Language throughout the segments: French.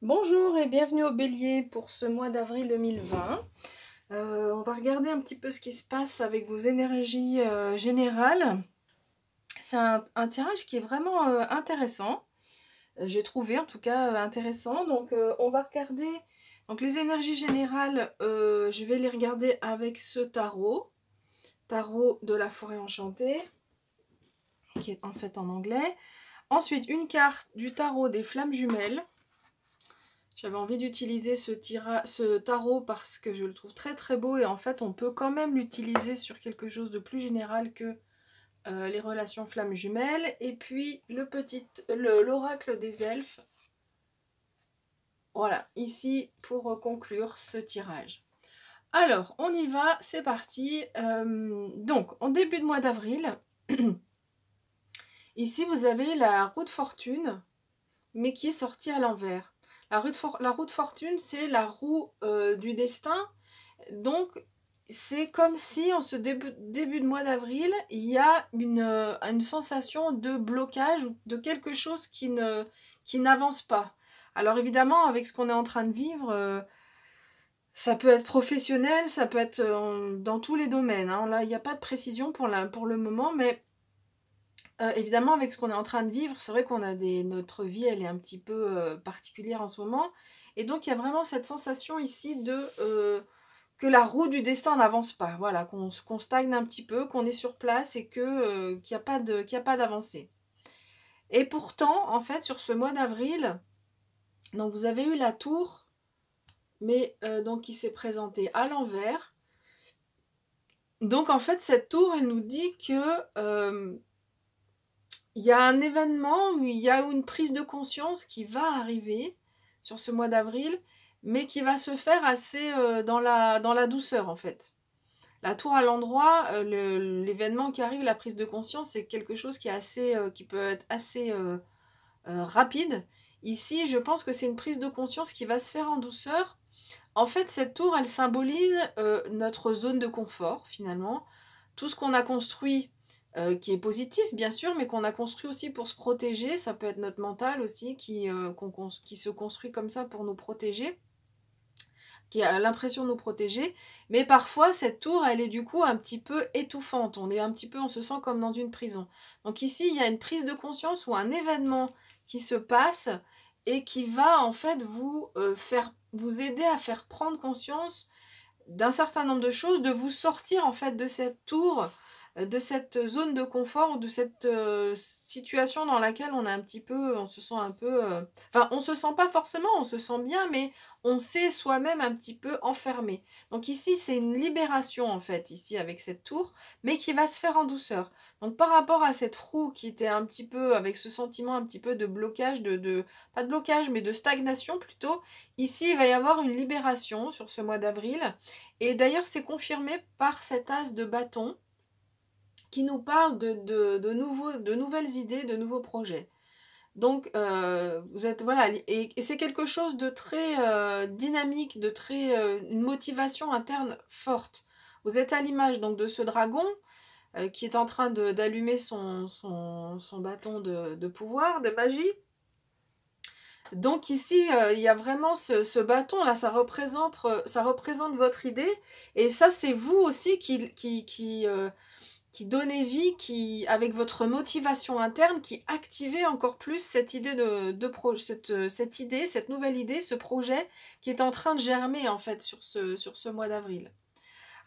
Bonjour et bienvenue au Bélier pour ce mois d'avril 2020. On va regarder un petit peu ce qui se passe avec vos énergies générales. C'est un tirage qui est vraiment intéressant. J'ai trouvé en tout cas intéressant. Donc on va regarder donc, les énergies générales. Je vais les regarder avec ce tarot de la forêt enchantée, qui est en fait en anglais. Ensuite, une carte du tarot des flammes jumelles. J'avais envie d'utiliser ce tarot parce que je le trouve très très beau et en fait on peut quand même l'utiliser sur quelque chose de plus général que les relations flammes jumelles. Et puis l'oracle des elfes. Voilà, ici pour conclure ce tirage. Alors, on y va, c'est parti. Donc, en début de mois d'avril, ici vous avez la roue de fortune, mais qui est sortie à l'envers. La roue de fortune, c'est la roue du destin. Donc, c'est comme si en ce début de mois d'avril, il y a une sensation de blocage ou de quelque chose qui n'avance pas. Alors évidemment, avec ce qu'on est en train de vivre, ça peut être professionnel, ça peut être dans tous les domaines, hein. Là, il n'y a pas de précision pour le moment, mais évidemment, avec ce qu'on est en train de vivre, c'est vrai qu'on a notre vie, elle est un petit peu particulière en ce moment. Et donc, il y a vraiment cette sensation ici que la roue du destin n'avance pas. Voilà, qu'on stagne un petit peu, qu'on est sur place et qu'il n'y a pas d'avancée. Et pourtant, en fait, sur ce mois d'avril, donc vous avez eu la tour, mais donc qui s'est présentée à l'envers. Donc, en fait, cette tour, elle nous dit que il y a un événement où il y a une prise de conscience qui va arriver sur ce mois d'avril, mais qui va se faire assez dans la douceur en fait. La tour à l'endroit, l'événement qui arrive, la prise de conscience, c'est quelque chose qui peut être assez rapide. Ici, je pense que c'est une prise de conscience qui va se faire en douceur. En fait, cette tour, elle symbolise notre zone de confort finalement. Tout ce qu'on a construit qui est positif bien sûr, mais qu'on a construit aussi pour se protéger. Ça peut être notre mental aussi qui se construit comme ça pour nous protéger, qui a l'impression de nous protéger. Mais parfois, cette tour, elle est du coup un petit peu étouffante. On se sent comme dans une prison. Donc ici, il y a une prise de conscience ou un événement qui se passe et qui va en fait vous aider à faire prendre conscience d'un certain nombre de choses, de vous sortir en fait de cette tour, de cette zone de confort ou de cette situation dans laquelle on se sent un peu, enfin on se sent pas forcément, on se sent bien, mais on s'est soi-même un petit peu enfermé. Donc ici c'est une libération en fait, ici avec cette tour, mais qui va se faire en douceur. Donc par rapport à cette roue qui était un petit peu avec ce sentiment un petit peu de blocage, pas de blocage mais de stagnation plutôt, ici il va y avoir une libération sur ce mois d'avril. Et d'ailleurs, c'est confirmé par cet as de bâton qui nous parle de nouvelles idées, de nouveaux projets. Donc, vous êtes, voilà, et c'est quelque chose de très dynamique, une motivation interne forte. Vous êtes à l'image donc de ce dragon qui est en train d'allumer son bâton de pouvoir, de magie. Donc ici, il y a vraiment ce bâton-là, ça représente votre idée. Et ça, c'est vous aussi qui donnez vie, avec votre motivation interne, qui activez encore plus cette idée cette idée, cette nouvelle idée, ce projet qui est en train de germer en fait sur ce mois d'avril.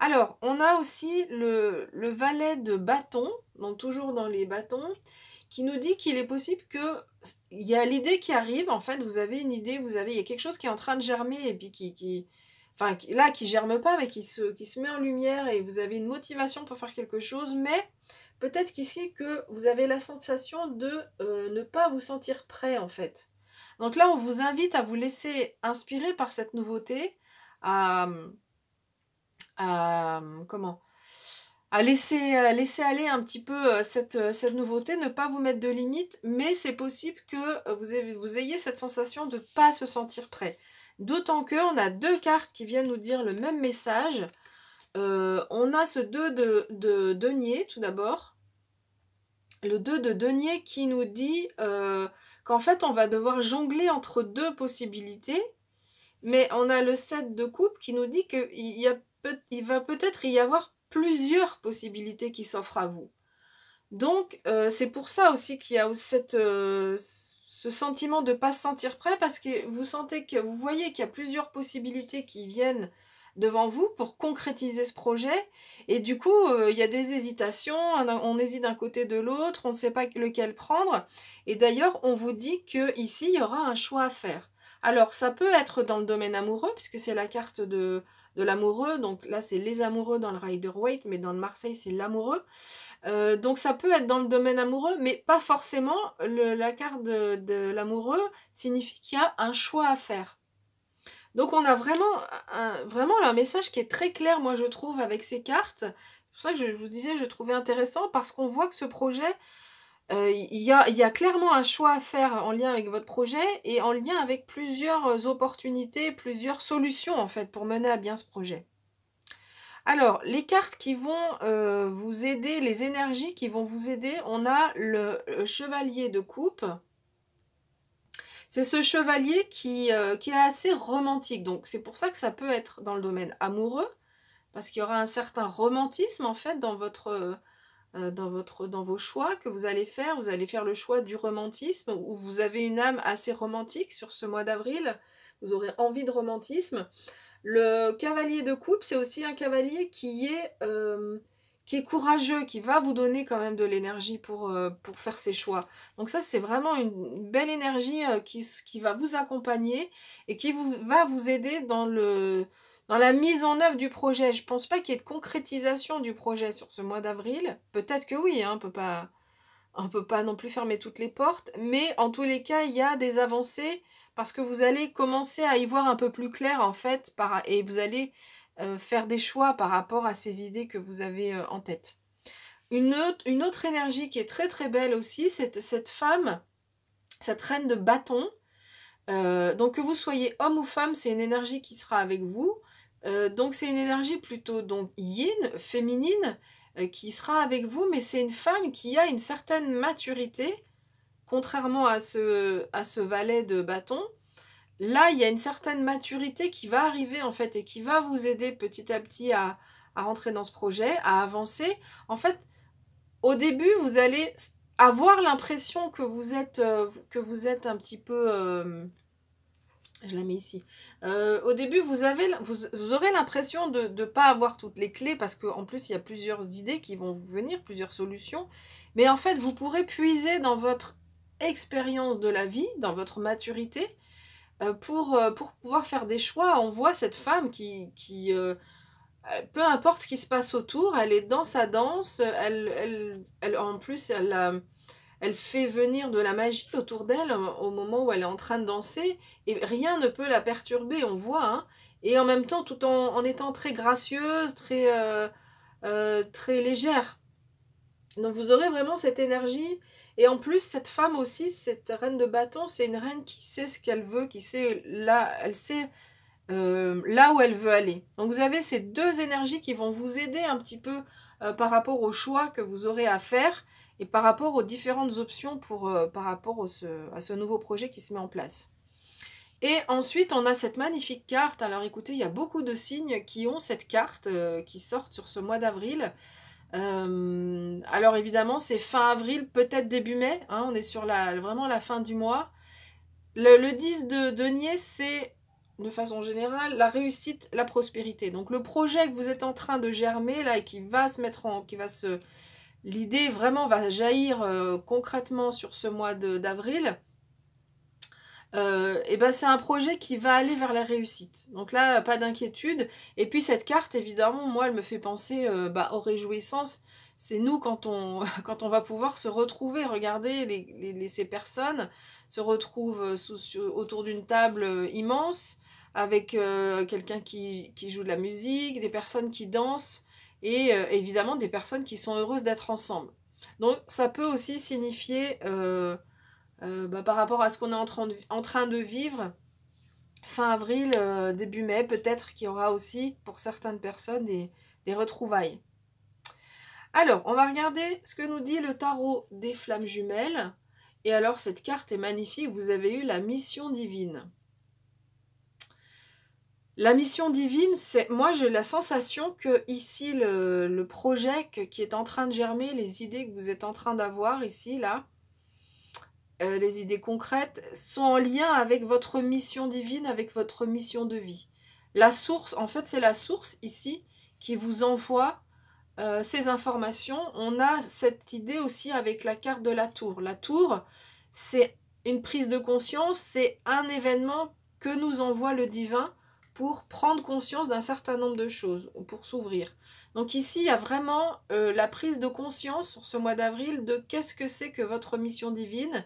Alors, on a aussi le valet de bâton, donc toujours dans les bâtons, qui nous dit qu'il est possible que il y a l'idée qui arrive, en fait, vous avez une idée, il y a quelque chose qui est en train de germer et puis qui germe pas, mais qui se met en lumière et vous avez une motivation pour faire quelque chose, mais peut-être qu'ici que vous avez la sensation de ne pas vous sentir prêt, en fait. Donc là, on vous invite à vous laisser inspirer par cette nouveauté, à, comment laisser aller un petit peu cette nouveauté, ne pas vous mettre de limites, mais c'est possible que vous ayez cette sensation de ne pas se sentir prêt. D'autant qu'on a deux cartes qui viennent nous dire le même message. On a ce 2 de denier tout d'abord. Le 2 de denier qui nous dit qu'en fait, on va devoir jongler entre deux possibilités, mais on a le 7 de coupe qui nous dit qu'il va peut-être y avoir plusieurs possibilités qui s'offrent à vous. Donc, c'est pour ça aussi qu'il y a ce sentiment de ne pas se sentir prêt, parce que vous voyez qu'il y a plusieurs possibilités qui viennent devant vous pour concrétiser ce projet, et du coup, il y a des hésitations, on hésite d'un côté de l'autre, on ne sait pas lequel prendre, et d'ailleurs, on vous dit qu'ici, il y aura un choix à faire. Alors, ça peut être dans le domaine amoureux, puisque c'est la carte de l'amoureux, donc là, c'est les amoureux dans le Rider-Waite, mais dans le Marseille, c'est l'amoureux. Donc ça peut être dans le domaine amoureux, mais pas forcément. La carte de l'amoureux signifie qu'il y a un choix à faire. Donc on a vraiment un message qui est très clair, moi je trouve, avec ces cartes. C'est pour ça que je vous disais, je trouvais intéressant, parce qu'on voit que ce projet, il y a clairement un choix à faire en lien avec votre projet, et en lien avec plusieurs opportunités, plusieurs solutions en fait, pour mener à bien ce projet. Alors, les cartes qui vont vous aider, les énergies qui vont vous aider, on a le chevalier de coupe. C'est ce chevalier qui est assez romantique. Donc, c'est pour ça que ça peut être dans le domaine amoureux, parce qu'il y aura un certain romantisme, en fait, dans vos choix que vous allez faire. Vous allez faire le choix du romantisme, où vous avez une âme assez romantique sur ce mois d'avril. Vous aurez envie de romantisme. Le cavalier de coupe, c'est aussi un cavalier qui est courageux, qui va vous donner quand même de l'énergie pour faire ses choix. Donc ça, c'est vraiment une belle énergie qui va vous accompagner et qui va vous aider dans la mise en œuvre du projet. Je ne pense pas qu'il y ait de concrétisation du projet sur ce mois d'avril. Peut-être que oui, hein, on peut pas non plus fermer toutes les portes, mais en tous les cas, il y a des avancées, parce que vous allez commencer à y voir un peu plus clair en fait, et vous allez faire des choix par rapport à ces idées que vous avez en tête. Une autre énergie qui est très très belle aussi, c'est cette femme, cette reine de bâton. Donc que vous soyez homme ou femme, c'est une énergie qui sera avec vous. Donc c'est une énergie plutôt donc yin, féminine, qui sera avec vous, mais c'est une femme qui a une certaine maturité, contrairement à ce valet de bâton. Là, il y a une certaine maturité qui va arriver en fait, et qui va vous aider petit à petit à rentrer dans ce projet, à avancer. En fait, au début, vous allez avoir l'impression que vous êtes un petit peu... je la mets ici. Au début, vous aurez l'impression de ne pas avoir toutes les clés, parce qu'en plus, il y a plusieurs idées qui vont vous venir, plusieurs solutions. Mais en fait, vous pourrez puiser dans votre expérience de la vie, dans votre maturité, pour pouvoir faire des choix. On voit cette femme qui peu importe ce qui se passe autour, elle est dans sa danse, en plus, elle fait venir de la magie autour d'elle au moment où elle est en train de danser, et rien ne peut la perturber, on voit, hein. Et en même temps, tout en étant très gracieuse, très légère. Donc vous aurez vraiment cette énergie. Et en plus, cette femme aussi, cette reine de bâton, c'est une reine qui sait ce qu'elle veut, qui sait elle sait là où elle veut aller. Donc vous avez ces deux énergies qui vont vous aider un petit peu par rapport aux choix que vous aurez à faire, et par rapport aux différentes options par rapport à ce nouveau projet qui se met en place. Et ensuite, on a cette magnifique carte. Alors écoutez, il y a beaucoup de signes qui ont cette carte qui sortent sur ce mois d'avril. Alors évidemment, c'est fin avril, peut-être début mai. Hein, on est sur vraiment la fin du mois. Le 10 de denier, c'est de façon générale la réussite, la prospérité. Donc le projet que vous êtes en train de germer là, et qui va se mettre l'idée vraiment va jaillir concrètement sur ce mois d'avril. Et ben c'est un projet qui va aller vers la réussite. Donc là, pas d'inquiétude. Et puis cette carte, évidemment, moi, elle me fait penser aux réjouissances. C'est nous quand on, quand on va pouvoir se retrouver. Regardez, ces personnes se retrouvent autour d'une table immense, avec quelqu'un qui joue de la musique, des personnes qui dansent, et évidemment des personnes qui sont heureuses d'être ensemble. Donc ça peut aussi signifier... par rapport à ce qu'on est en train de vivre, fin avril, début mai, peut-être qu'il y aura aussi pour certaines personnes des retrouvailles. Alors, on va regarder ce que nous dit le tarot des flammes jumelles. Et alors, cette carte est magnifique, vous avez eu la mission divine. La mission divine, moi j'ai la sensation que ici, le projet qui est en train de germer, les idées que vous êtes en train d'avoir ici, là, les idées concrètes, sont en lien avec votre mission divine, avec votre mission de vie. La source, en fait, c'est la source ici qui vous envoie ces informations. On a cette idée aussi avec la carte de la tour. La tour, c'est une prise de conscience, c'est un événement que nous envoie le divin pour prendre conscience d'un certain nombre de choses, pour s'ouvrir. Donc ici, il y a vraiment la prise de conscience sur ce mois d'avril de qu'est-ce que c'est que votre mission divine,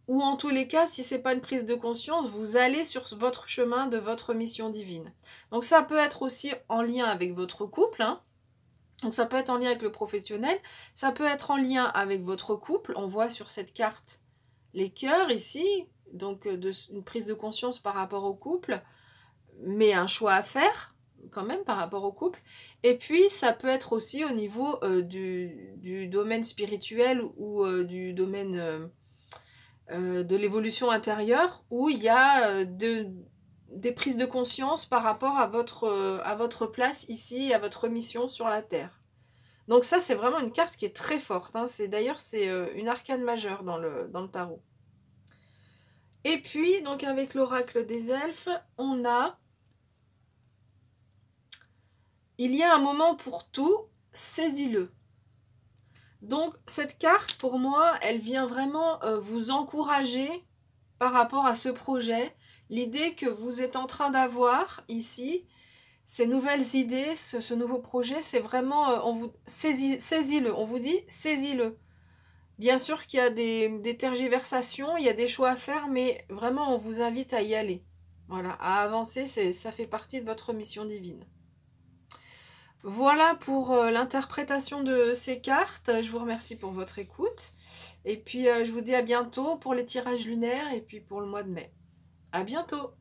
ou en tous les cas, si ce n'est pas une prise de conscience, vous allez sur votre chemin de votre mission divine. Donc ça peut être aussi en lien avec votre couple, hein. Donc ça peut être en lien avec le professionnel, ça peut être en lien avec votre couple. On voit sur cette carte les cœurs ici, donc une prise de conscience par rapport au couple, mais un choix à faire quand même par rapport au couple. Et puis ça peut être aussi au niveau du domaine spirituel ou du domaine de l'évolution intérieure, où il y a des prises de conscience par rapport à votre place ici, à votre mission sur la Terre. Donc ça, c'est vraiment une carte qui est très forte, hein. D'ailleurs, c'est une arcane majeure dans le tarot. Et puis, donc avec l'oracle des elfes, on a... Il y a un moment pour tout, saisis-le. Donc cette carte, pour moi, elle vient vraiment vous encourager par rapport à ce projet. L'idée que vous êtes en train d'avoir ici, ces nouvelles idées, ce nouveau projet, c'est vraiment, on vous saisis-le, on vous dit saisis-le. Bien sûr qu'il y a des tergiversations, il y a des choix à faire, mais vraiment on vous invite à y aller. Voilà, à avancer, ça fait partie de votre mission divine. Voilà pour l'interprétation de ces cartes. Je vous remercie pour votre écoute. Et puis je vous dis à bientôt pour les tirages lunaires et puis pour le mois de mai. À bientôt!